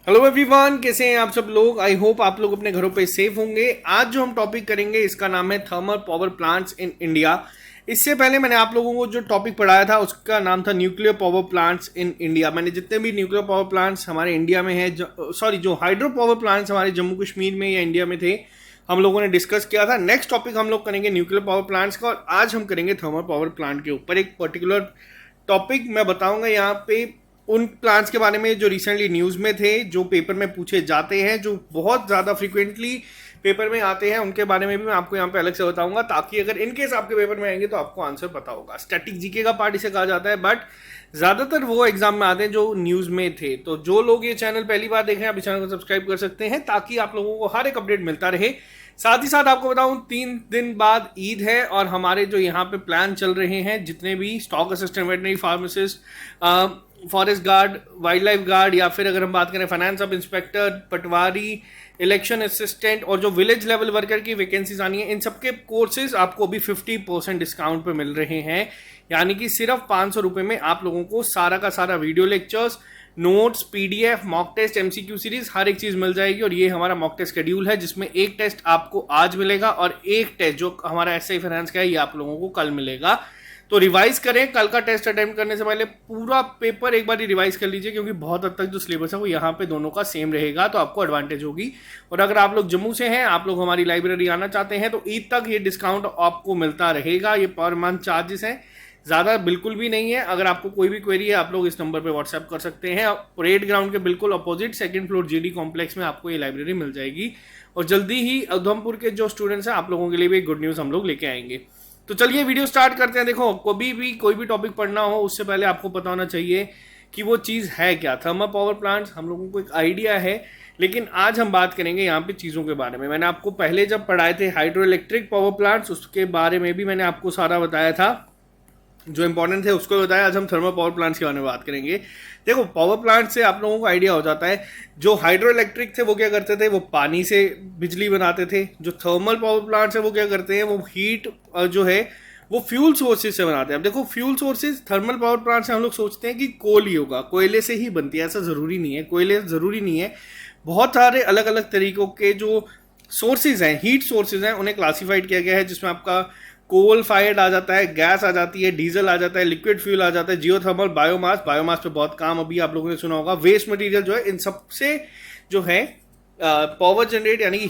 Hello everyone, कैसे हैं आप सब लोग। आई होप आप लोग अपने घरों पे सेफ होंगे। आज जो हम टॉपिक करेंगे इसका नाम है thermal power plants in India. इससे पहले मैंने आप लोगों को जो टॉपिक पढ़ाया था उसका नाम था nuclear power plants in India. मैंने जितने भी न्यूक्लियर पावर प्लांट्स हमारे इंडिया में है, जो हाइड्रो पावर प्लांट्स हमारे जम्मू कश्मीर में या इंडिया में थे, हम लोगों ने डिस्कस किया था। नेक्स्ट टॉपिक हम लोग करेंगे न्यूक्लियर पावर प्लांट्स का, और आज हम करेंगे थर्मल पावर प्लांट के ऊपर एक पर्टिकुलर टॉपिक मैं बताऊंगा यहाँ पे उन प्लांट्स के बारे में जो रिसेंटली न्यूज़ में थे, जो पेपर में पूछे जाते हैं, जो बहुत ज़्यादा फ्रीक्वेंटली पेपर में आते हैं, उनके बारे में भी मैं आपको यहाँ पे अलग से बताऊंगा, ताकि अगर इनकेस आपके पेपर में आएंगे तो आपको आंसर पता होगा। स्टैटिक जीके का पार्ट इसे कहा जाता है, बट ज़्यादातर वो एग्जाम में आते हैं जो न्यूज़ में थे। तो जो लोग ये चैनल पहली बार देख रहे हैं, आप इस चैनल को सब्सक्राइब कर सकते हैं ताकि आप लोगों को हर एक अपडेट मिलता रहे। साथ ही साथ आपको बताऊं, 3 दिन बाद ईद है और हमारे जो यहाँ पे प्लान चल रहे हैं, जितने भी stock assistant, veterinary pharmacist, forest guard, wild life guard, या फिर अगर हम बात करें फाइनेंस सब इंस्पेक्टर, पटवारी, इलेक्शन असिस्टेंट और जो विलेज लेवल वर्कर की वैकेंसीज आनी है, इन सबके कोर्सेज आपको अभी 50% डिस्काउंट पे मिल रहे हैं। यानी कि सिर्फ 500 रुपये में आप लोगों को सारा का सारा video lectures, notes, PDF, mock test, MCQ series, हर एक चीज मिल जाएगी। और ये हमारा मॉक टेस्ट शेड्यूल है, जिसमें एक टेस्ट आपको आज मिलेगा और एक टेस्ट जो हमारा एसआई फाइनेंस का है, ये आप लोगों को कल मिलेगा। तो रिवाइज करें, कल का टेस्ट अटेम्प्ट करने से पहले पूरा पेपर एक बार रिवाइज कर लीजिए, क्योंकि बहुत हद तक जो सिलेबस है वो यहाँ पे दोनों का सेम रहेगा, तो आपको एडवांटेज होगी। और अगर आप लोग जम्मू से हैं, आप लोग हमारी लाइब्रेरी आना चाहते हैं, तो ईद तक ये डिस्काउंट आपको मिलता रहेगा। ये पर मंथ चार्जेस हैं, ज़्यादा बिल्कुल भी नहीं है। अगर आपको कोई भी क्वेरी है, आप लोग इस नंबर पे व्हाट्सएप कर सकते हैं। परेड ग्राउंड के बिल्कुल opposite 2nd floor GD complex में आपको ये लाइब्रेरी मिल जाएगी। और जल्दी ही उधमपुर के जो स्टूडेंट्स हैं, आप लोगों के लिए भी गुड न्यूज़ हम लोग लेके आएंगे। तो चलिए वीडियो स्टार्ट करते हैं। देखो, कोई भी टॉपिक पढ़ना हो, उससे पहले आपको पता होना चाहिए कि वो चीज़ है क्या। थर्मल पावर प्लांट्स हम लोगों को एक आइडिया है, लेकिन आज हम बात करेंगे यहाँ पे चीज़ों के बारे में। मैंने आपको पहले जब पढ़ाए थे हाइड्रो इलेक्ट्रिक पावर प्लांट्स, उसके बारे में भी मैंने आपको सारा बताया था, जो इंपॉर्टेंट थे उसको बताया। आज हम थर्मल पावर प्लांट्स के बारे में बात करेंगे। देखो, पावर प्लांट से आप लोगों को आइडिया हो जाता है। जो हाइड्रो इलेक्ट्रिक थे वो क्या करते थे, वो पानी से बिजली बनाते थे। जो थर्मल पावर प्लांट्स है वो क्या करते हैं, वो हीट जो है वो फ्यूल सोर्सेज से बनाते हैं। अब देखो, fuel sources thermal power plant से हम लोग सोचते हैं कि कोल ही होगा, कोयले से ही बनती है। ऐसा ज़रूरी नहीं है, कोयले ज़रूरी नहीं है। बहुत सारे अलग अलग तरीकों के जो सोर्सेज हैं, हीट सोर्सेज हैं, उन्हें क्लासीफाइड किया गया है, जिसमें आपका कोल फायर्ड आ जाता है, गैस आ जाती है, डीजल आ जाता है, लिक्विड फ्यूल आ जाता है, जियोथर्मल, बायोमास पे बहुत काम अभी आप लोगों ने सुना होगा, वेस्ट मटेरियल जो है, इन सबसे जो है पावर जनरेट, यानी कि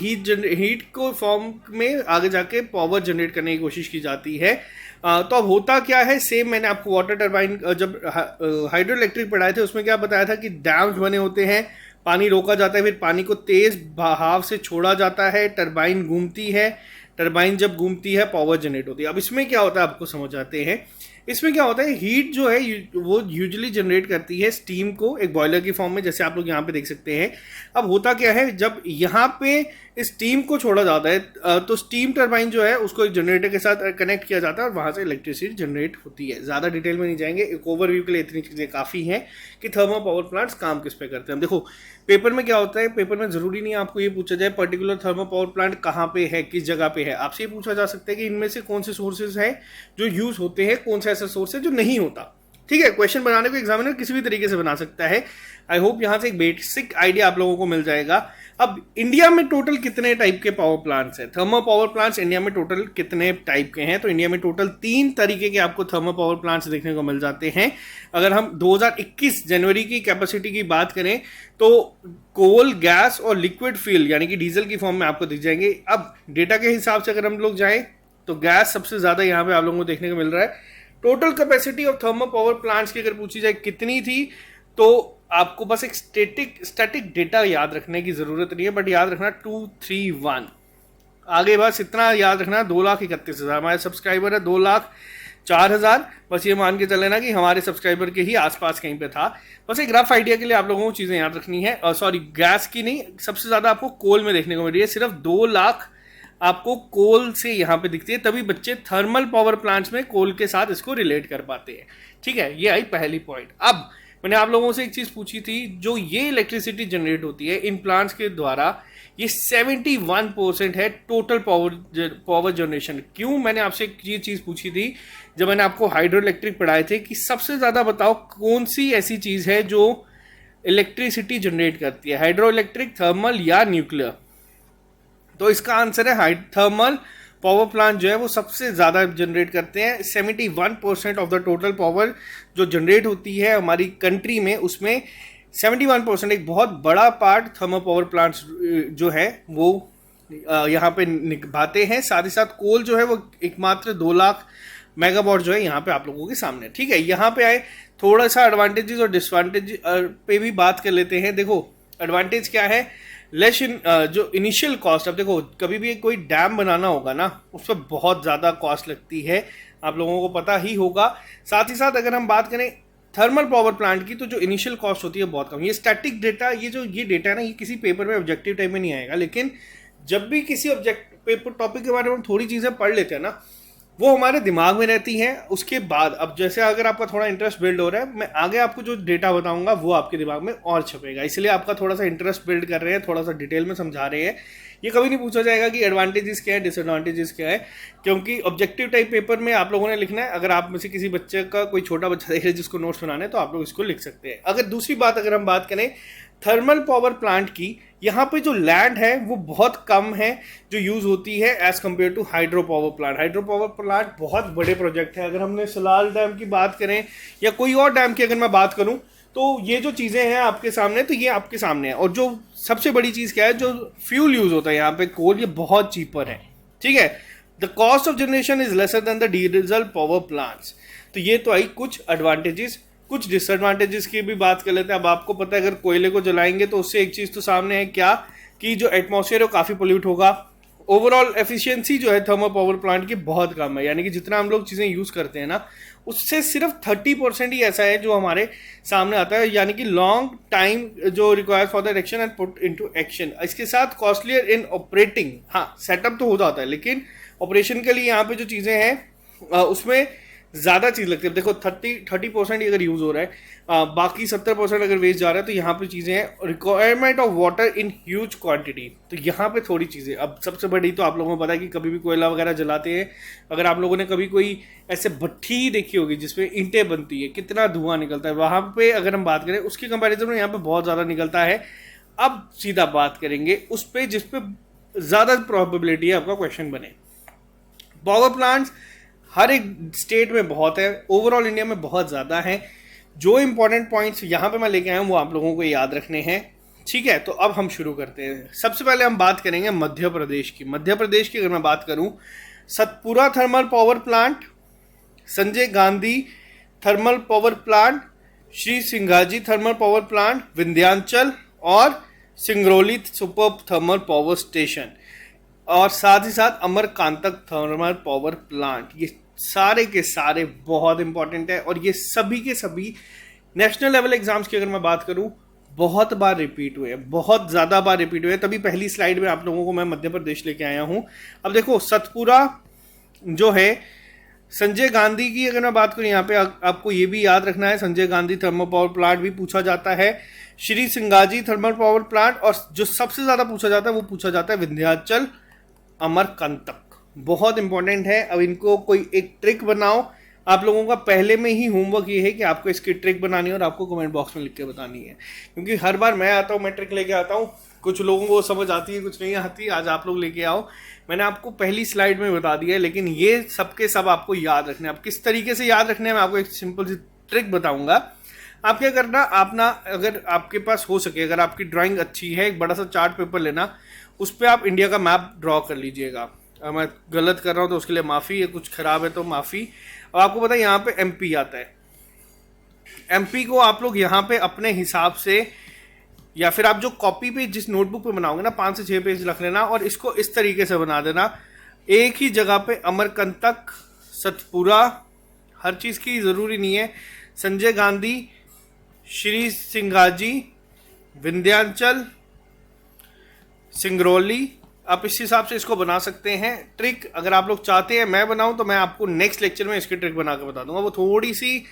हीट को फॉर्म में आगे जाके पावर जनरेट करने की कोशिश की जाती है। तो अब होता क्या है, सेम मैंने आपको वाटर टरबाइन जब हाइड्रो इलेक्ट्रिक पढ़ाए थे, उसमें क्या बताया था कि डैम्स बने होते हैं, पानी रोका जाता है, फिर पानी को तेज बहाव से छोड़ा जाता है, टरबाइन घूमती है, टरबाइन जब घूमती है पावर जनरेट होती है। अब इसमें क्या होता है आपको समझ आते हैं। इसमें क्या होता है, हीट जो है वो यूजुअली जनरेट करती है स्टीम को एक बॉयलर की फॉर्म में, जैसे आप लोग यहाँ पे देख सकते हैं। अब होता क्या है, जब यहाँ पे स्टीम को छोड़ा जाता है तो स्टीम टरबाइन जो है उसको एक जनरेटर के साथ कनेक्ट किया जाता है और वहाँ से इलेक्ट्रिसिटी जनरेट होती है। ज़्यादा डिटेल में नहीं जाएंगे, एक ओवरव्यू के लिए इतनी चीज़ें काफ़ी हैं कि थर्मल पावर प्लांट्स काम किस पे करते हैं। देखो, पेपर में क्या होता है, पेपर में ज़रूरी नहीं आपको ये पूछा जाए पर्टिकुलर थर्मल पावर प्लांट कहाँ पे है, किस जगह पे है। आपसे ये पूछा जा सकता है कि इनमें से कौन से सोर्सेज हैं जो यूज़ होते हैं, कौन सा ऐसा सोर्स है जो नहीं होता। ठीक है, क्वेश्चन बनाने को एग्जामिनर किसी भी तरीके से बना सकता है। आई होप यहाँ से एक बेसिक आइडिया आप लोगों को मिल जाएगा। अब इंडिया में टोटल कितने टाइप के पावर प्लांट्स हैं, थर्मल पावर प्लांट्स इंडिया में टोटल कितने टाइप के हैं, तो इंडिया में टोटल 3 तरीके के आपको थर्मल पावर प्लांट्स देखने को मिल जाते हैं। अगर हम 2021 जनवरी की कैपेसिटी की बात करें तो कोल, गैस और लिक्विड फ्यूल यानी कि डीजल की फॉर्म में आपको दिख जाएंगे। अब डेटा के हिसाब से अगर हम लोग जाएं तो गैस सबसे ज़्यादा यहाँ पे आप लोगों को देखने को मिल रहा है। Total capacity of thermal power plants की अगर पूछी जाए कितनी थी, तो आपको बस एक स्टैटिक डेटा याद रखने की ज़रूरत नहीं है, बट याद रखना 231। आगे बस इतना याद रखना, 2,31,000 हमारे सब्सक्राइबर है, 2,04,000। बस ये मान के चले ना कि हमारे सब्सक्राइबर के ही आसपास कहीं पे था। बस एक रफ आइडिया के लिए आप लोगों को चीज़ें याद रखनी है। सॉरी, गैस की नहीं, सबसे ज़्यादा आपको कोल में देखने को मिल रही है, सिर्फ 2 लाख आपको कोल से यहाँ पे दिखती है। तभी बच्चे थर्मल पावर प्लांट्स में कोल के साथ इसको रिलेट कर पाते हैं। ठीक है, ये आई पहली पॉइंट। अब मैंने आप लोगों से एक चीज़ पूछी थी, जो ये इलेक्ट्रिसिटी जनरेट होती है इन प्लांट्स के द्वारा, ये 71% है टोटल पावर जनरेशन। क्यों मैंने आपसे ये चीज़ पूछी थी, जब मैंने आपको हाइड्रो इलेक्ट्रिक पढ़ाए थे कि सबसे ज़्यादा बताओ कौन सी ऐसी चीज़ है जो इलेक्ट्रिसिटी जनरेट करती है, हाइड्रो इलेक्ट्रिक, थर्मल या न्यूक्लियर? तो इसका आंसर है थर्मल पावर प्लांट जो है वो सबसे ज़्यादा जनरेट करते हैं। 71% ऑफ द टोटल पावर जो जनरेट होती है हमारी कंट्री में, उसमें 71% एक बहुत बड़ा पार्ट थर्मल पावर प्लांट्स जो है वो यहाँ पे निभाते हैं। साथ ही साथ कोल जो है वो एकमात्र 2 लाख मेगावाट जो है यहाँ पे आप लोगों के सामने। ठीक है, यहाँ पे आए थोड़ा सा एडवांटेजेस और डिसएडवांटेज पे भी बात कर लेते हैं। देखो एडवांटेज क्या है, लेस जो इनिशियल कॉस्ट, अब देखो कभी भी कोई डैम बनाना होगा ना, उस पर बहुत ज़्यादा कॉस्ट लगती है, आप लोगों को पता ही होगा। साथ ही साथ अगर हम बात करें थर्मल पावर प्लांट की, तो जो इनिशियल कॉस्ट होती है बहुत कम। ये स्टैटिक डेटा, ये डेटा ना, ये किसी पेपर में ऑब्जेक्टिव टाइप में नहीं आएगा, लेकिन जब भी किसी पेपर टॉपिक के बारे में हम थोड़ी चीज़ें पढ़ लेते हैं ना, वो हमारे दिमाग में रहती हैं। उसके बाद अब जैसे अगर आपका थोड़ा इंटरेस्ट बिल्ड हो रहा है, मैं आगे आपको जो डेटा बताऊंगा वो आपके दिमाग में और छपेगा, इसलिए आपका थोड़ा सा इंटरेस्ट बिल्ड कर रहे हैं, थोड़ा सा डिटेल में समझा रहे हैं। ये कभी नहीं पूछा जाएगा कि एडवांटेजेस क्या है, डिसएडवांटेजेस क्या है, क्योंकि ऑब्जेक्टिव टाइप पेपर में आप लोगों ने लिखना है। अगर आप में से किसी बच्चे का कोई छोटा बच्चा देख रहे जिसको नोट्स बनाने हैं, तो आप लोग इसको लिख सकते हैं। अगर दूसरी बात अगर हम बात करें थर्मल पावर प्लांट की, यहाँ पे जो लैंड है वो बहुत कम है जो यूज़ होती है as compare to hydro power plant. Hydro power plant बहुत बड़े प्रोजेक्ट है। अगर हमने सलाल डैम की बात करें या कोई और डैम की अगर मैं बात करूं, तो ये जो चीज़ें हैं आपके सामने, तो ये आपके सामने है। और जो सबसे बड़ी चीज़ क्या है, जो फ्यूल यूज़ होता है यहाँ पे कोल, ये बहुत चीपर है। ठीक है, the cost of generation is lesser than the diesel power plants. तो ये तो आई कुछ एडवांटेजेस। कुछ डिसएडवांटेजेस की भी बात कर लेते हैं। अब आपको पता है अगर कोयले को जलाएंगे तो उससे एक चीज़ तो सामने है क्या, कि जो एटमॉस्फेयर है वो काफ़ी पोल्यूट होगा। ओवरऑल एफिशिएंसी जो है थर्मल पावर प्लांट की बहुत कम है, यानी कि जितना हम लोग चीज़ें यूज़ करते हैं ना, उससे सिर्फ 30% ही ऐसा है जो हमारे सामने आता है, यानी कि लॉन्ग टाइम जो requires for the action and put into action. इसके साथ कॉस्टलियर इन ऑपरेटिंग, हाँ सेटअप तो हो जाता है, लेकिन ऑपरेशन के लिए यहाँ पे जो चीज़ें हैं उसमें ज़्यादा चीज़ लगती है। देखो 30% अगर यूज़ हो रहा है, बाकी 70% अगर वेस्ट जा रहा है, तो यहाँ पे चीज़ें हैं requirement of water in huge quantity. तो यहाँ पे थोड़ी चीज़ें, अब सबसे बड़ी तो आप लोगों को पता है कि कभी भी कोयला वगैरह जलाते हैं, अगर आप लोगों ने कभी कोई ऐसे भट्ठी देखी होगी जिसमें ईंटें बनती है, कितना धुआं निकलता है, वहाँ पे अगर हम बात करें उसके कंपेरिजन में यहाँ पे बहुत ज़्यादा निकलता है। अब सीधा बात करेंगे उस पर जिस पे ज़्यादा प्रोबेबिलिटी है आपका क्वेश्चन बने। पावर प्लांट्स हर एक स्टेट में बहुत है, ओवरऑल इंडिया में बहुत ज़्यादा है। जो इंपॉर्टेंट पॉइंट्स यहाँ पे मैं लेके आया हूँ वो आप लोगों को याद रखने हैं। ठीक है, तो अब हम शुरू करते हैं। सबसे पहले हम बात करेंगे मध्य प्रदेश की। मध्य प्रदेश की अगर मैं बात करूँ, Satpura thermal power plant, Sanjay Gandhi thermal power plant, Shri Singaji thermal power plant, Vindhyachal और Singrauli super thermal power station, और साथ ही साथ अमरकांतक थर्मल पावर प्लांट। ये सारे के सारे बहुत इंपॉर्टेंट है, और ये सभी के सभी नेशनल लेवल एग्जाम्स की अगर मैं बात करूं बहुत बार रिपीट हुए हैं, बहुत ज़्यादा बार रिपीट हुए हैं। तभी पहली स्लाइड में आप लोगों को मैं मध्य प्रदेश लेके आया हूं। अब देखो सतपुरा जो है, संजय गांधी की अगर मैं बात करूं, यहाँ पे आपको ये भी याद रखना है, Sanjay Gandhi thermal power plant भी पूछा जाता है, Shri Singaji thermal power plant, और जो सबसे ज़्यादा पूछा जाता है वो पूछा जाता है विंध्याचल अमरकंटक। बहुत इंपॉर्टेंट है। अब इनको कोई एक ट्रिक बनाओ। आप लोगों का पहले में ही होमवर्क ये है कि आपको इसकी ट्रिक बनानी है और आपको कमेंट बॉक्स में लिख के बतानी है, क्योंकि हर बार मैं आता हूँ, मैं ट्रिक लेके आता हूँ, कुछ लोगों को समझ आती है, कुछ नहीं आती। आज आप लोग लेके आओ। मैंने आपको पहली स्लाइड में बता दिया है, लेकिन ये सबके सब आपको याद रखने। आप किस तरीके से याद रखने में आपको एक सिंपल सी ट्रिक बताऊंगा। आप क्या करना, आप ना, अगर आपके पास हो सके, अगर आपकी ड्राइंग अच्छी है, एक बड़ा सा चार्ट पेपर लेना, उस पर आप इंडिया का मैप ड्रॉ कर लीजिएगा। मैं गलत कर रहा हूँ तो उसके लिए माफ़ी, या कुछ ख़राब है तो माफ़ी। और आपको पता है यहाँ पे एमपी आता है। एमपी को आप लोग यहाँ पे अपने हिसाब से, या फिर आप जो कॉपी पे जिस नोटबुक पे बनाओगे ना, 5 से 6 पेज रख लेना, और इसको इस तरीके से बना देना। एक ही जगह पे अमरकंटक, सतपुरा, हर चीज़ की ज़रूरी नहीं है, संजय गांधी, श्री सिंगाजी, विंध्याचल, सिंगरौली, आप इस हिसाब से इसको बना सकते हैं। ट्रिक अगर आप लोग चाहते हैं मैं बनाऊं, तो मैं आपको नेक्स्ट लेक्चर में इसकी ट्रिक बना के बता दूंगा। वो थोड़ी सी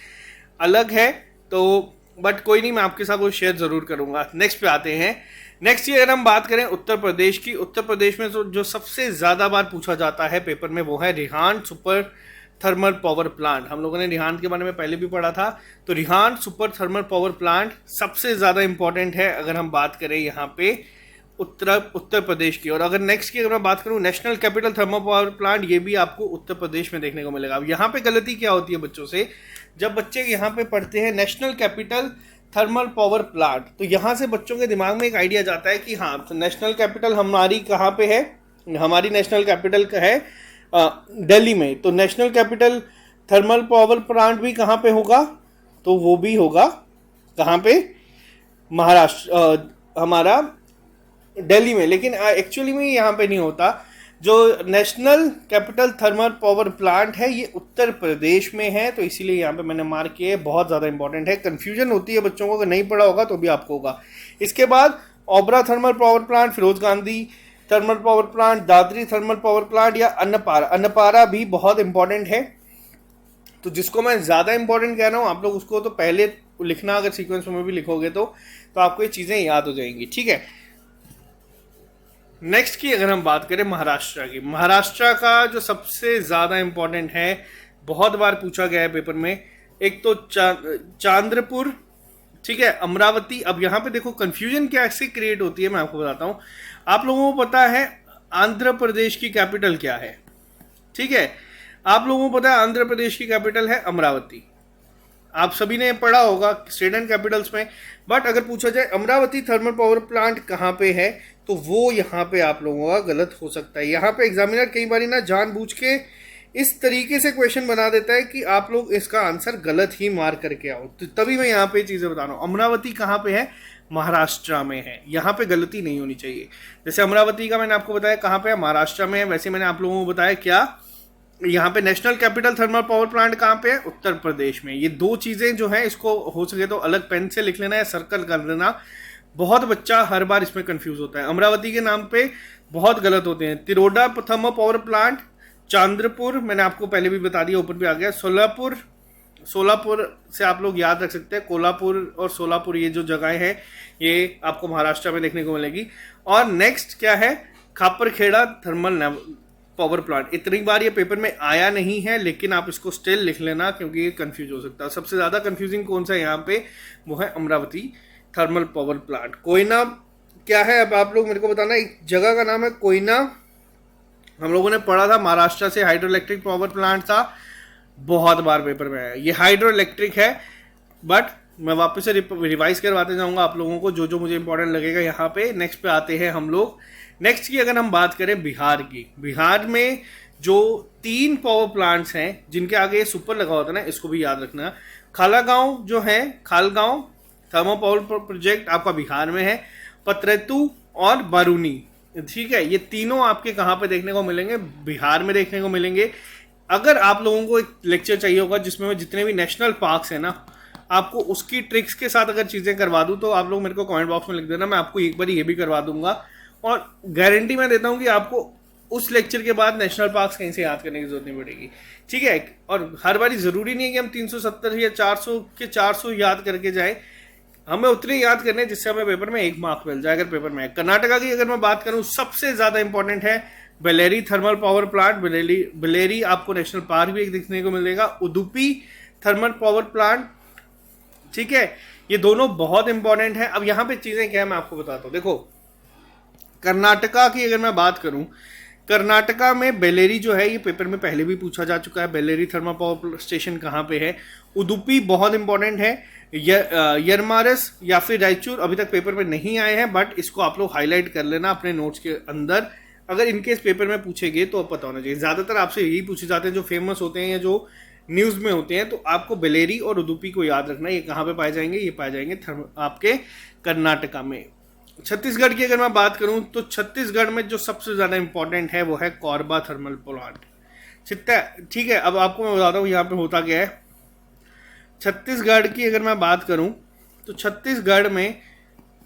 अलग है, तो बट कोई नहीं, मैं आपके साथ वो शेयर ज़रूर करूंगा। नेक्स्ट पे आते हैं। नेक्स्ट अगर हम बात करें उत्तर प्रदेश की, उत्तर प्रदेश में जो सबसे ज़्यादा बार पूछा जाता है पेपर में, वो है Rihand super thermal power plant. हम लोगों ने रिहांद के बारे में पहले भी पढ़ा था। तो Rihand super thermal power plant सबसे ज़्यादा इंपॉर्टेंट है अगर हम बात करें यहाँ पे उत्तर प्रदेश की। और अगर नेक्स्ट की अगर मैं बात करूँ national capital thermal power plant, ये भी आपको उत्तर प्रदेश में देखने को मिलेगा। अब यहाँ पे गलती क्या होती है बच्चों से, जब बच्चे यहाँ पे पढ़ते हैं national capital thermal power plant, तो यहाँ से बच्चों के दिमाग में एक आइडिया जाता है कि हाँ तो नेशनल कैपिटल हमारी कहाँ पे है, हमारी नेशनल कैपिटल है दिल्ली में, तो national capital thermal power plant भी कहाँ पे होगा, तो वो भी होगा कहाँ पे, महाराष्ट्र, हमारा दिल्ली में। लेकिन एक्चुअली में यहाँ पे नहीं होता। जो national capital thermal power plant है ये उत्तर प्रदेश में है, तो इसीलिए यहाँ पे मैंने मार्क किया है, बहुत ज़्यादा इंपॉर्टेंट है। कन्फ्यूजन होती है बच्चों को, अगर नहीं पढ़ा होगा तो भी आपको होगा। इसके बाद Obra thermal power plant, Feroze Gandhi thermal power plant, Dadri thermal power plant या अन्नपारा भी बहुत इंपॉर्टेंट है। तो जिसको मैं ज़्यादा इंपॉर्टेंट कह रहा हूँ आप लोग उसको तो पहले लिखना, अगर सीक्वेंस में भी लिखोगे तो आपको ये चीज़ें याद हो जाएंगी, ठीक है। नेक्स्ट की अगर हम बात करें महाराष्ट्र की, महाराष्ट्र का जो सबसे ज़्यादा इंपॉर्टेंट है, बहुत बार पूछा गया है पेपर में, एक तो चांद्रपुर, ठीक है, अमरावती। अब यहाँ पे देखो कंफ्यूजन क्या ऐसे क्रिएट होती है, मैं आपको बताता हूँ। आप लोगों को पता है आंध्र प्रदेश की कैपिटल क्या है, ठीक है, आप लोगों को पता है आंध्र प्रदेश की कैपिटल है अमरावती, आप सभी ने पढ़ा होगा स्टेट एंड कैपिटल्स में। बट अगर पूछा जाए अमरावती थर्मल पावर प्लांट कहाँ पे है, तो वो यहाँ पे आप लोगों का गलत हो सकता है। यहाँ पे एग्जामिनर कई बार ना जानबूझ के इस तरीके से क्वेश्चन बना देता है कि आप लोग इसका आंसर गलत ही मार्क करके आओ, तो तभी मैं यहाँ पे चीज़ें बता रहा हूँ। अमरावती कहाँ पे है, महाराष्ट्र में है, यहाँ पे गलती नहीं होनी चाहिए। जैसे अमरावती का मैंने आपको बताया कहाँ पे है, महाराष्ट्र में है, वैसे मैंने आप लोगों को बताया क्या, यहाँ पे national capital thermal power plant कहाँ पे है, उत्तर प्रदेश में। ये दो चीज़ें जो हैं इसको हो सके तो अलग पेन से लिख लेना या सर्कल कर देना, बहुत बच्चा हर बार इसमें कंफ्यूज होता है। अमरावती के नाम पे बहुत गलत होते हैं। तिरोडा थर्मल पावर प्लांट, चांद्रपुर मैंने आपको पहले भी बता दिया, ऊपर भी आ गया। सोलापुर से आप लोग याद रख सकते हैं, कोल्हापुर और सोलापुर ये जो जगहें हैं ये आपको महाराष्ट्र में देखने को मिलेगी। और नेक्स्ट क्या है, खापरखेड़ा थर्मल पावर प्लांट। इतनी बार ये पेपर में आया नहीं है, लेकिन आप इसको स्टिल लिख लेना क्योंकि ये कंफ्यूज हो सकता है। सबसे ज़्यादा कंफ्यूजिंग कौन सा है यहाँ पे, वो है Amravati thermal power plant. Koyna क्या है, अब आप लोग मेरे को बताना, एक जगह का नाम है कोयना, हम लोगों ने पढ़ा था महाराष्ट्र से हाइड्रो इलेक्ट्रिक पावर प्लांट था, बहुत बार पेपर में आया। ये हाइड्रो इलेक्ट्रिक है, बट मैं वापस से रिवाइज करवाते जाऊंगा आप लोगों को जो जो मुझे इंपॉर्टेंट लगेगा। यहाँ पे नेक्स्ट पे आते हैं हम लोग। नेक्स्ट की अगर हम बात करें बिहार की, बिहार में जो 3 पावर प्लांट्स हैं जिनके आगे सुपर लगा होता है ना, इसको भी याद रखना। खालागांव जो है, खालगांव थर्मल पावर प्रोजेक्ट आपका बिहार में है, पतरेतु और बारूनी, ठीक है, ये तीनों आपके कहाँ पे देखने को मिलेंगे, बिहार में देखने को मिलेंगे। अगर आप लोगों को एक लेक्चर चाहिए होगा जिसमें जितने भी नेशनल पार्क्स हैं ना, आपको उसकी ट्रिक्स के साथ अगर चीज़ें करवा दूँ तो आप लोग मेरे को कमेंट बॉक्स में लिख देना, मैं आपको एक बार ये भी करवा दूंगा। और गारंटी मैं देता हूँ कि आपको उस लेक्चर के बाद नेशनल पार्क्स कहीं से याद करने की जरूरत नहीं पड़ेगी, ठीक है। और हर बारी ज़रूरी नहीं है कि हम 370 या 400 के 400 याद करके जाए, हमें उतने याद करने जिससे हमें पेपर में 1 मार्क मिल जाए अगर पेपर में है। कर्नाटका की अगर मैं बात करूँ, सबसे ज़्यादा इंपॉर्टेंट है Beleri thermal power plant. Beleri आपको नेशनल पार्क भी एक देखने को मिलेगा। उडुपी थर्मल पावर प्लांट, ठीक है, ये दोनों बहुत इंपॉर्टेंट है। अब यहाँ पे चीज़ें क्या है मैं आपको बताता हूँ। देखो कर्नाटका की अगर मैं बात करूं, कर्नाटका में बेलेरी जो है ये पेपर में पहले भी पूछा जा चुका है, बेलेरी थर्मल पावर स्टेशन कहाँ पे है। उडुपी बहुत इंपॉर्टेंट है। यरमारस या फिर रायचूर अभी तक पेपर में नहीं आए हैं, बट इसको आप लोग हाईलाइट कर लेना अपने नोट्स के अंदर, अगर इनकेस पेपर में पूछेंगे तो पता होना चाहिए। ज़्यादातर आपसे यही पूछे जाते हैं जो फेमस होते हैं या जो न्यूज़ में होते हैं, तो आपको बेलेरी और उडुपी को याद रखना। ये कहाँ पे पाए जाएंगे, ये पाए जाएंगे आपके कर्नाटका में। छत्तीसगढ़ की अगर मैं बात करूं तो छत्तीसगढ़ में जो सबसे ज़्यादा इंपॉर्टेंट है वो है कोरबा थर्मल प्लांट, ठीक है। अब आपको मैं बताता हूँ यहाँ पे होता क्या है। छत्तीसगढ़ की अगर मैं बात करूं तो छत्तीसगढ़ में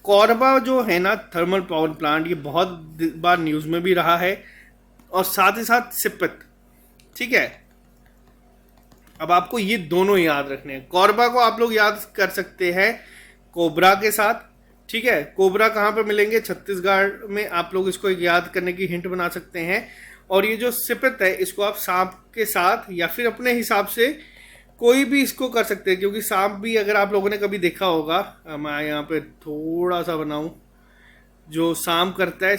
कोरबा जो है ना थर्मल पावर प्लांट, ये बहुत बार न्यूज़ में भी रहा है, और साथ ही साथ सिपत, ठीक है। अब आपको ये दोनों याद रखने हैं। कोरबा को आप लोग याद कर सकते हैं कोबरा के साथ, ठीक है। कोबरा कहाँ पे मिलेंगे, छत्तीसगढ़ में, आप लोग इसको एक याद करने की हिंट बना सकते हैं। और ये जो सिपित है इसको आप सांप के साथ या फिर अपने हिसाब से कोई भी इसको कर सकते हैं, क्योंकि सांप भी अगर आप लोगों ने कभी देखा होगा, मैं यहाँ पे थोड़ा सा बनाऊं, जो सांप करता है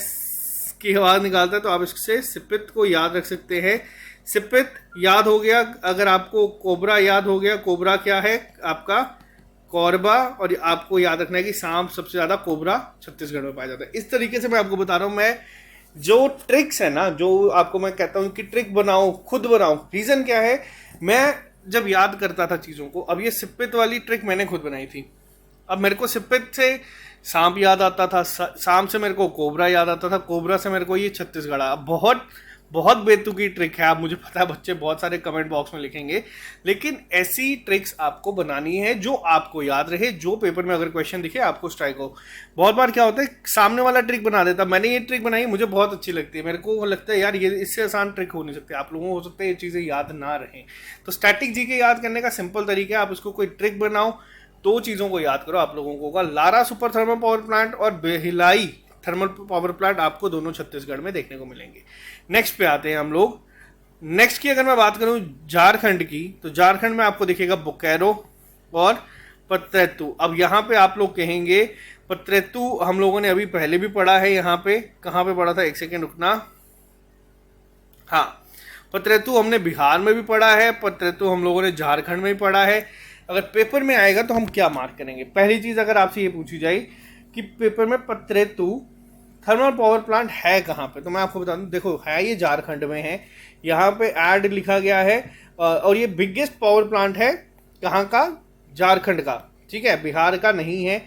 की आवाज़ निकालता है, तो आप इससे सिपित को याद रख सकते हैं। सिपित याद हो गया। अगर आपको कोबरा याद हो गया, कोबरा क्या है आपका कौरबा, और आपको याद रखना है कि सांप सबसे ज़्यादा कोबरा छत्तीसगढ़ में पाया जाता है। इस तरीके से मैं आपको बता रहा हूँ। मैं जो ट्रिक्स है ना, जो आपको मैं कहता हूँ कि ट्रिक बनाओ, खुद बनाओ। रीज़न क्या है, मैं जब याद करता था चीज़ों को, अब ये सिप्पित वाली ट्रिक मैंने खुद बनाई थी। अब मेरे को सिप्पित से सांप याद आता था, सांप से मेरे को कोबरा याद आता था, कोबरा से मेरे को ये छत्तीसगढ़। अब बहुत बहुत बेतुकी ट्रिक है, आप मुझे पता है बच्चे बहुत सारे कमेंट बॉक्स में लिखेंगे, लेकिन ऐसी ट्रिक्स आपको बनानी है जो आपको याद रहे, जो पेपर में अगर क्वेश्चन दिखे आपको स्ट्राइक हो। बहुत बार क्या होता है, सामने वाला ट्रिक बना देता। मैंने ये ट्रिक बनाई, मुझे बहुत अच्छी लगती है, मेरे को लगता है यार ये इससे आसान ट्रिक हो नहीं सकती। आप लोगों को हो सकता है ये चीज़ें याद ना रहें। तो स्टैटिक जीके याद करने का सिंपल तरीका है, आप इसको कोई ट्रिक बनाओ, दो चीज़ों को याद करो। आप लोगों को होगा Lara super thermal power plant और बेहिलाई थर्मल पावर प्लांट, आपको दोनों छत्तीसगढ़ में देखने को मिलेंगे। नेक्स्ट पे आते हैं हम लोग। नेक्स्ट की अगर मैं बात करूं झारखंड की, तो झारखंड में आपको दिखेगा बोकारो और पतरेतु। अब यहाँ पे आप लोग कहेंगे पतरेतु हम लोगों ने अभी पहले भी पढ़ा है। यहाँ पे कहाँ पे पढ़ा था, एक सेकेंड रुकना। हाँ, पतरेतु हमने बिहार में भी पढ़ा है, पतरेतु हम लोगों ने झारखंड में भी पढ़ा है। अगर पेपर में आएगा तो हम क्या मार्क करेंगे, पहली चीज अगर आपसे ये पूछी जाए कि पेपर में पतरेतु थर्मल पावर प्लांट है कहाँ पे, तो मैं आपको बता दूं, देखो है ये झारखंड में है, यहाँ पे ऐड लिखा गया है, और ये बिगेस्ट पावर प्लांट है कहाँ का, झारखंड का, ठीक है, बिहार का नहीं है।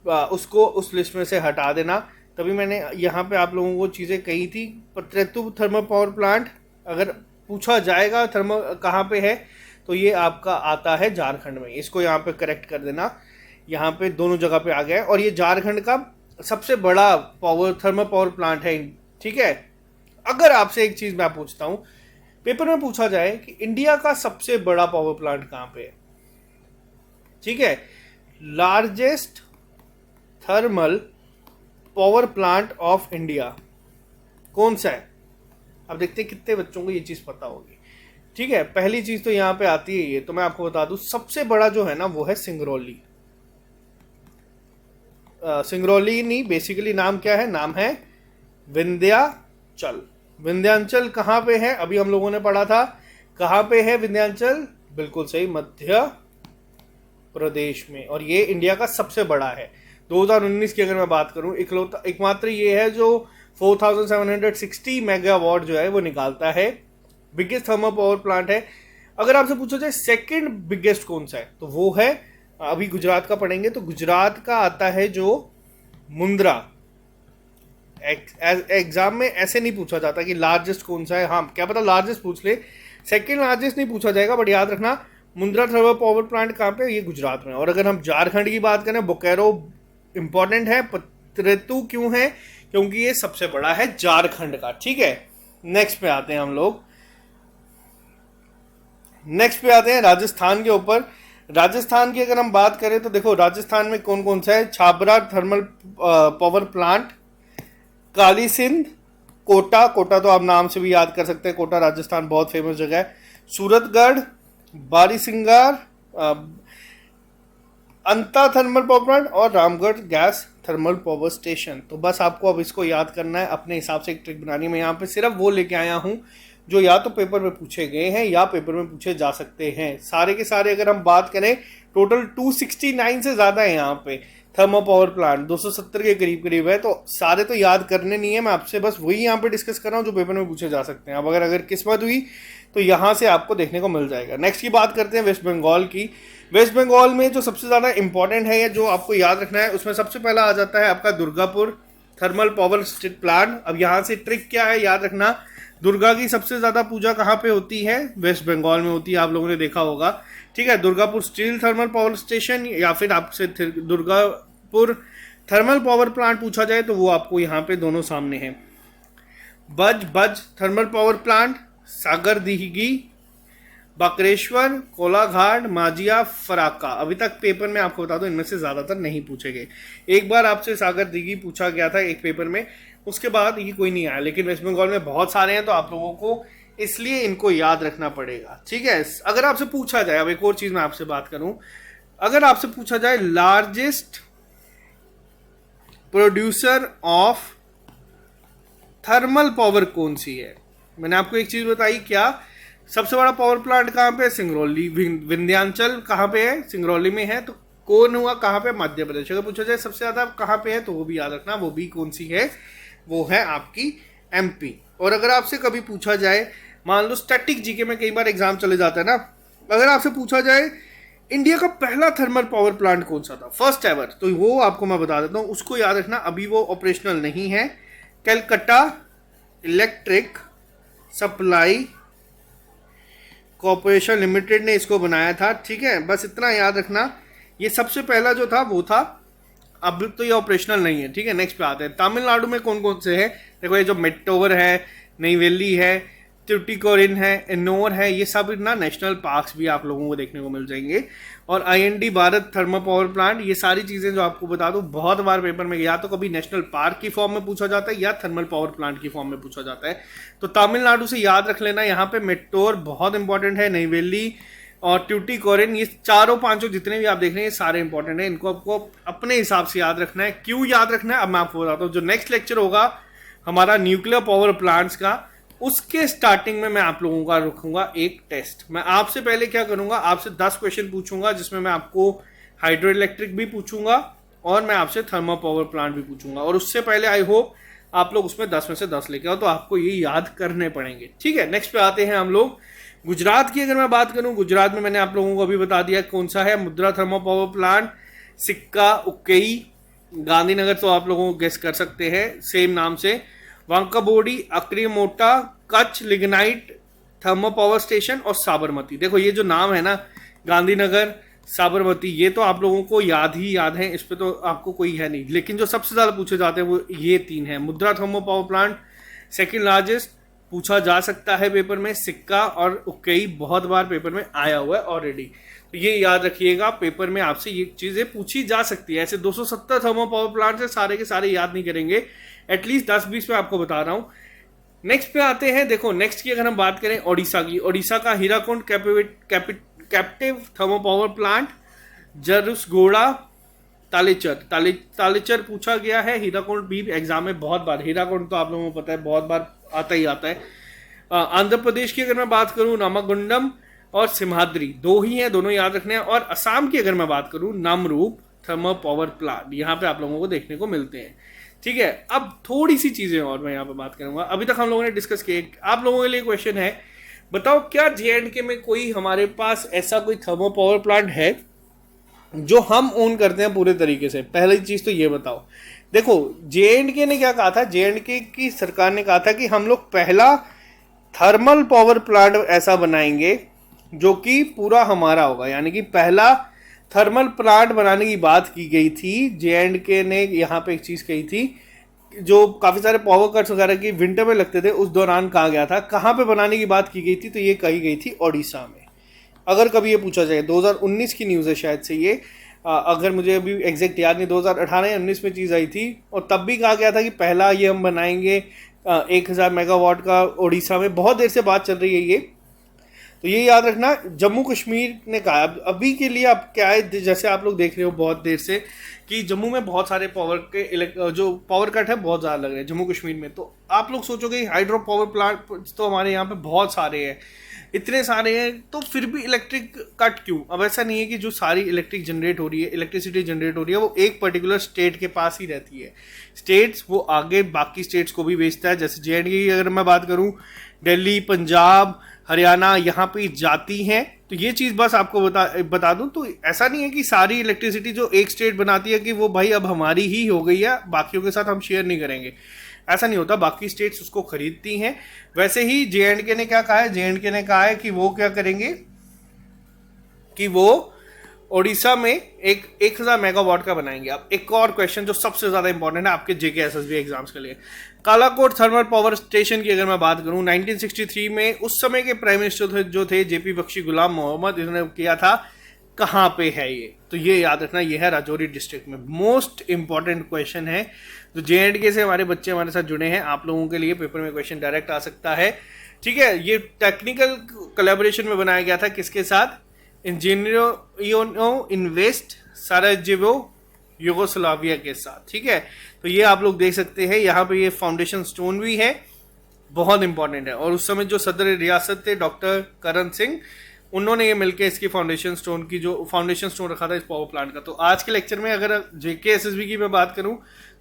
उसको उस लिस्ट में से हटा देना। तभी मैंने यहाँ पे आप लोगों को चीज़ें कही थी। पतरेतु थर्मल पावर प्लांट अगर पूछा जाएगा थर्मल कहाँ पे है, तो ये आपका आता है झारखंड में। इसको यहाँ पे करेक्ट कर देना, यहाँ पे दोनों जगह पे आ गया है, और ये झारखंड का सबसे बड़ा थर्मल पावर प्लांट है, ठीक है। अगर आपसे एक चीज मैं पूछता हूं, पेपर में पूछा जाए कि इंडिया का सबसे बड़ा पावर प्लांट कहां पे है, ठीक है, largest thermal power plant of India कौन सा है। अब देखते हैं कितने बच्चों को ये चीज पता होगी, ठीक है। पहली चीज तो यहाँ पे आती है ये, तो मैं आपको बता दूं सबसे बड़ा जो है ना वो है सिंगरौली। सिंगरौली नहीं, बेसिकली नाम क्या है, नाम है विंध्याचल। विंध्याचल कहाँ पे है, अभी हम लोगों ने पढ़ा था, कहाँ पे है विंध्याचल, बिल्कुल सही, मध्य प्रदेश में, और ये इंडिया का सबसे बड़ा है। 2019 की अगर मैं बात करूं, एकमात्र ये है जो 4760 मेगावाट जो है वो निकालता है, बिगेस्ट थर्मल पावर प्लांट है। अगर आपसे पूछा जाए सेकंड बिगेस्ट कौन सा है, तो वो है, अभी गुजरात का पढ़ेंगे, तो गुजरात का आता है जो मुंद्रा। एग्जाम में ऐसे नहीं पूछा जाता कि लार्जेस्ट कौन सा है, हाँ क्या पता लार्जेस्ट पूछ ले, सेकंड लार्जेस्ट नहीं पूछा जाएगा, बट याद रखना मुंद्रा थर्मल पावर प्लांट कहाँ पे, ये गुजरात में। और अगर हम झारखंड की बात करें, बोकारो इंपॉर्टेंट है, पतरेतु क्यों है, क्योंकि ये सबसे बड़ा है झारखंड का, ठीक है। नेक्स्ट पे आते हैं हम लोग, नेक्स्ट पे आते हैं राजस्थान के ऊपर। राजस्थान की अगर हम बात करें तो देखो राजस्थान में कौन कौन सा है, Chhabra thermal power plant, Kali Sindh, Kota, Kota तो आप नाम से भी याद कर सकते हैं, कोटा राजस्थान बहुत फेमस जगह है, सूरतगढ़, बारीसिंगार, अंता थर्मल पावर प्लांट और Ramgarh gas thermal power station. तो बस आपको अब इसको याद करना है, अपने हिसाब से एक ट्रिक बनानी है। मैं यहाँ पे सिर्फ वो लेके आया हूँ जो या तो पेपर में पूछे गए हैं या पेपर में पूछे जा सकते हैं। सारे के सारे अगर हम बात करें, टोटल 269 से ज़्यादा है यहाँ पे थर्मल पावर प्लांट, 270 के करीब करीब है, तो सारे तो याद करने नहीं है, मैं आपसे बस वही यहाँ पे डिस्कस कर रहा हूँ जो पेपर में पूछे जा सकते हैं। अब अगर किस्मत हुई तो यहाँ से आपको देखने को मिल जाएगा। नेक्स्ट की बात करते हैं वेस्ट बंगाल की। वेस्ट बंगाल में जो सबसे ज़्यादा इंपॉर्टेंट है या जो आपको याद रखना है, उसमें सबसे पहला आ जाता है आपका दुर्गापुर थर्मल पावर प्लांट। अब यहाँ से ट्रिक क्या है, याद रखना, दुर्गा की सबसे ज़्यादा पूजा कहाँ पे होती है, वेस्ट बंगाल में होती है, आप लोगों ने देखा होगा, ठीक है। Durgapur steel thermal power station, या फिर आपसे दुर्गापुर थर्मल पावर प्लांट पूछा जाए तो वो आपको यहाँ पे दोनों सामने हैं। बज थर्मल पावर प्लांट, सागर दिघी, बाकरेश्वर, कोलाघाट, माजिया, फराक्का। अभी तक पेपर में आपको बता दो इनमें से ज़्यादातर नहीं पूछे गए। एक बार आपसे सागर दिघी पूछा गया था एक पेपर में, उसके बाद ये कोई नहीं आया, लेकिन वेस्ट बंगाल में बहुत सारे हैं, तो आप लोगों को इसलिए इनको याद रखना पड़ेगा, ठीक है। अगर आपसे पूछा जाए, अब एक और चीज मैं आपसे बात करूं, अगर आपसे पूछा जाए largest producer of thermal power कौन सी है, मैंने आपको एक चीज बताई, क्या सबसे बड़ा पावर प्लांट कहाँ पे है? सिंगरौली। विंध्याचल कहाँ पे है? सिंगरौली में है। तो कौन हुआ कहाँ पे? मध्य प्रदेश। अगर पूछा जाए सबसे ज्यादा कहाँ पे है, तो वो भी याद रखना, वो भी कौन सी है? वो है आपकी एमपी। और अगर आपसे कभी पूछा जाए, मान लो स्टैटिक जीके में कई बार एग्जाम चले जाता है ना, अगर आपसे पूछा जाए इंडिया का पहला थर्मल पावर प्लांट कौन सा था, फर्स्ट एवर, तो वो आपको मैं बता देता हूँ, उसको याद रखना, अभी वो ऑपरेशनल नहीं है। Calcutta electric supply corporation limited ने इसको बनाया था, ठीक है। बस इतना याद रखना, ये सबसे पहला जो था वो था, अब तो ये ऑपरेशनल नहीं है, ठीक है। नेक्स्ट पे आते हैं, तमिलनाडु में कौन कौन से हैं? देखो ये जो मेट्टोवर है, नईवेली है, ट्यूटिकोरिन है, एन्नोर है, ये सब ना नेशनल पार्क्स भी आप लोगों को देखने को मिल जाएंगे। और IND Bharat thermal power plant, ये सारी चीजें जो आपको बता दूं, बहुत बार पेपर में या तो कभी नेशनल पार्क की फॉर्म में पूछा जाता है या थर्मल पावर प्लांट की फॉर्म में पूछा जाता है। तो तमिलनाडु से याद रख लेना, यहाँ पे मेट्टोर बहुत इंपॉर्टेंट है, नईवेली और ट्यूटिकोरिन, ये चारों पांचों जितने भी आप देख रहे हैं, ये सारे इंपॉर्टेंट है, इनको आपको अपने हिसाब से याद रखना है। क्यों याद रखना है अब मैं आपको बताता हूँ। जो नेक्स्ट लेक्चर होगा हमारा न्यूक्लियर पावर प्लांट्स का, उसके स्टार्टिंग में मैं आप लोगों का रखूंगा एक टेस्ट। मैं आपसे पहले क्या करूंगा, आपसे 10 क्वेश्चन पूछूंगा, जिसमें मैं आपको हाइड्रो इलेक्ट्रिक भी पूछूंगा और मैं आपसे थर्मल पावर प्लांट भी पूछूंगा, और उससे पहले आई होप आप लोग उसमें 10 में से 10 लेके आओ, तो आपको ये याद करने पड़ेंगे, ठीक है। नेक्स्ट पे आते हैं हम लोग गुजरात की। अगर मैं बात करूं, गुजरात में मैंने आप लोगों को अभी बता दिया कौन सा है, मुद्रा थर्मल पावर प्लांट, सिक्का उक्केई, गांधीनगर तो आप लोगों को गेस कर सकते हैं सेम नाम से, Wanakbori, Akrimota, Kutch lignite thermal power station और साबरमती। देखो ये जो नाम है ना, गांधीनगर, साबरमती, ये तो आप लोगों को याद ही याद है, इस पे तो आपको कोई है नहीं, लेकिन जो सबसे ज्यादा पूछे जाते हैं वो ये 3 है। मुद्रा thermal power plant second largest पूछा जा सकता है पेपर में, सिक्का और उक्केई बहुत बार पेपर में आया हुआ है ऑलरेडी, तो ये याद रखिएगा, पेपर में आपसे ये चीजें पूछी जा सकती है। ऐसे 270 थर्मल पावर प्लांट से सारे के सारे याद नहीं करेंगे, एटलीस्ट 10-20 पे आपको बता रहा हूँ। नेक्स्ट पे आते हैं, देखो नेक्स्ट की अगर हम बात करें ओडिशा की, ओडिशा का Hirakud captive thermal power plant, Jharsuguda, Talcher पूछा गया है। हीराकुंड भी एग्जाम में बहुत बार, हीराकुंड तो आप लोगों को पता है बहुत बार आता ही आता है। आंध्र प्रदेश की अगर मैं बात करूं, नामागुंडम और सिम्हाद्री, 2 ही हैं, दोनों याद रखने हैं। और असम की अगर मैं बात करूं, नामरूप थर्मल पावर प्लांट, यहाँ पे आप लोगों को देखने को मिलते हैं, ठीक है। अब थोड़ी सी चीजें और मैं यहाँ पे बात करूंगा, अभी तक हम लोगों ने डिस्कस किए। आप लोगों के लिए क्वेश्चन है, बताओ क्या JNK में कोई हमारे पास ऐसा कोई थर्मल पावर प्लांट है जो हम ओन करते हैं पूरे तरीके से? पहली चीज तो ये बताओ। देखो JNK ने क्या कहा था, JNK की सरकार ने कहा था कि हम लोग पहला थर्मल पावर प्लांट ऐसा बनाएंगे जो कि पूरा हमारा होगा, यानी कि पहला थर्मल प्लांट बनाने की बात की गई थी। JNK ने यहाँ पे एक चीज कही थी, जो काफी सारे पावर कट्स वगैरह की विंटर में लगते थे, उस दौरान कहा गया था कहाँ पे बनाने की बात की गई थी, तो ये कही गई थी ओडिशा में। अगर कभी ये पूछा जाए, 2019 की न्यूज़ है शायद से ये, अगर मुझे अभी एग्जैक्ट याद नहीं, 2018 या 19 में चीज़ आई थी, और तब भी कहा गया था कि पहला ये हम बनाएंगे 1000 मेगावाट का ओडिशा में। बहुत देर से बात चल रही है ये, तो ये याद रखना। जम्मू कश्मीर ने कहा, अभी के लिए अब क्या है, जैसे आप लोग देख रहे हो बहुत देर से कि जम्मू में बहुत सारे पावर के जो पावर कट है बहुत ज़्यादा लग रहे हैं जम्मू कश्मीर में, तो आप लोग सोचोगे हाइड्रो पावर प्लांट तो हमारे यहाँ पे बहुत सारे हैं, इतने सारे हैं, तो फिर भी इलेक्ट्रिक कट क्यों? अब ऐसा नहीं है कि जो सारी इलेक्ट्रिसिटी जनरेट हो रही है वो एक पर्टिकुलर स्टेट के पास ही रहती है। स्टेट्स वो आगे बाकी स्टेट्स को भी बेचता है। जैसे JNK की अगर मैं बात करूं, दिल्ली, पंजाब, हरियाणा यहाँ पे जाती हैं। तो ये चीज़ बस आपको बता दूं, तो ऐसा नहीं है कि सारी इलेक्ट्रिसिटी जो एक स्टेट बनाती है कि वो भाई अब हमारी ही हो गई है, बाकियों के साथ हम शेयर नहीं करेंगे, ऐसा नहीं होता। बाकी स्टेट्स उसको खरीदती हैं। वैसे ही JNK ने क्या कहा है, JNK ने कहा है कि वो क्या करेंगे कि वो ओडिशा में एक 1000 मेगावाट का बनाएंगे। अब एक और क्वेश्चन जो सबसे ज्यादा इंपॉर्टेंट है आपके JK SSB एग्जाम्स के लिए, कालाकोट थर्मल पावर स्टेशन की अगर मैं बात करूं, 1963 में उस समय के प्राइम मिनिस्टर जो थे JP बख्शी गुलाम मोहम्मद, इन्होंने किया था कहाँ पे है ये, तो ये याद रखना, ये है राजौरी डिस्ट्रिक्ट में। मोस्ट इंपॉर्टेंट क्वेश्चन है, जो JNK से हमारे बच्चे हमारे साथ जुड़े हैं, आप लोगों के लिए पेपर में क्वेश्चन डायरेक्ट आ सकता है। ठीक है, ये टेक्निकल कोलैबोरेशन में बनाया गया था, किसके साथ? इंजीनियरो इन्वेस्ट साराजेवो यूगोस्लाविया के साथ। ठीक है, तो ये आप लोग देख सकते हैं, यहाँ पे ये फाउंडेशन स्टोन भी है, बहुत इंपॉर्टेंट है। और उस समय जो सदर रियासत थे डॉक्टर करण सिंह, उन्होंने ये मिलकर इसकी फाउंडेशन स्टोन की जो फाउंडेशन स्टोन रखा था इस पावर प्लांट का। तो आज के लेक्चर में अगर JKSSB की मैं बात करूं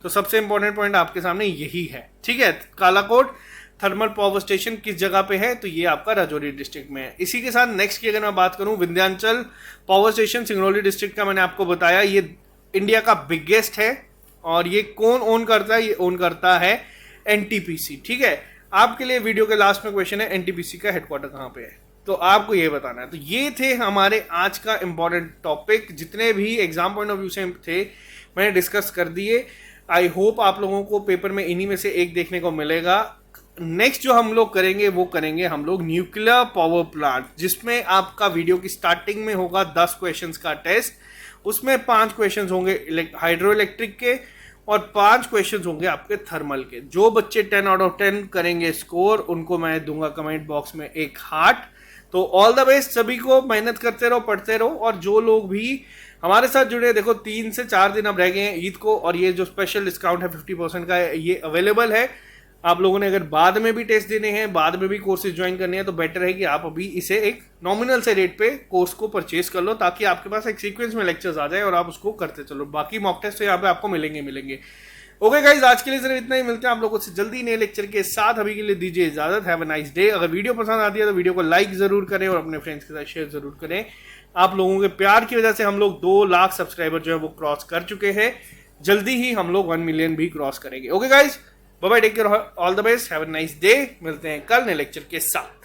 तो सबसे इंपॉर्टेंट पॉइंट आपके सामने यही है। ठीक है, कालाकोट थर्मल पावर स्टेशन किस जगह पे है? तो ये आपका राजौरी डिस्ट्रिक्ट में है। इसी के साथ नेक्स्ट की अगर मैं बात करूं, Vindhyachal power station Singrauli district का मैंने आपको बताया, ये इंडिया का बिगेस्ट है। और ये कौन ओन करता है? ये ओन करता है NTPC। ठीक है, आपके लिए वीडियो के लास्ट में क्वेश्चन है, NTPC का हेडक्वार्टर कहाँ पे है, तो आपको ये बताना है। तो ये थे हमारे आज का इंपॉर्टेंट टॉपिक, जितने भी एग्जाम पॉइंट ऑफ व्यू से थे मैंने डिस्कस कर दिए। आई होप आप लोगों को पेपर में इन्हीं में से एक देखने को मिलेगा। नेक्स्ट जो हम लोग करेंगे वो करेंगे हम लोग न्यूक्लियर पावर प्लांट, जिसमें आपका वीडियो की स्टार्टिंग में होगा 10 क्वेश्चंस का टेस्ट। उसमें 5 क्वेश्चंस होंगे हाइड्रो इलेक्ट्रिक के और 5 क्वेश्चंस होंगे आपके थर्मल के। जो बच्चे 10 आउट ऑफ 10 करेंगे स्कोर, उनको मैं दूंगा कमेंट बॉक्स में एक हार्ट। तो ऑल द बेस्ट सभी को, मेहनत करते रहो, पढ़ते रहो। और जो लोग भी हमारे साथ जुड़े, देखो 3 से 4 दिन अब रह गए हैं ईद को, और ये जो स्पेशल डिस्काउंट है 50% का ये अवेलेबल है। आप लोगों ने अगर बाद में भी टेस्ट देने हैं, बाद में भी कोर्सेज ज्वाइन करने हैं, तो बेटर है कि आप अभी इसे एक नॉमिनल से रेट पे कोर्स को परचेज कर लो, ताकि आपके पास एक सीक्वेंस में लेक्चर्स आ जाए और आप उसको करते चलो। बाकी मॉक टेस्ट तो यहाँ पे आपको मिलेंगे। ओके गाइज, आज के लिए सिर्फ इतना ही। मिलते हैं आप लोगों से जल्दी नए लेक्चर के साथ। अभी के लिए दीजिए इजाजत। Have a nice day. अगर वीडियो पसंद आती है तो वीडियो को लाइक जरूर करें और अपने फ्रेंड्स के साथ शेयर जरूर करें। आप लोगों के प्यार की वजह से हम लोग 2 लाख सब्सक्राइबर जो है वो क्रॉस कर चुके हैं। जल्दी ही हम लोग 1 मिलियन भी क्रॉस करेंगे। Okay guys, bye bye, take care, all the best, have a nice day. मिलते हैं कल नए लेक्चर के साथ।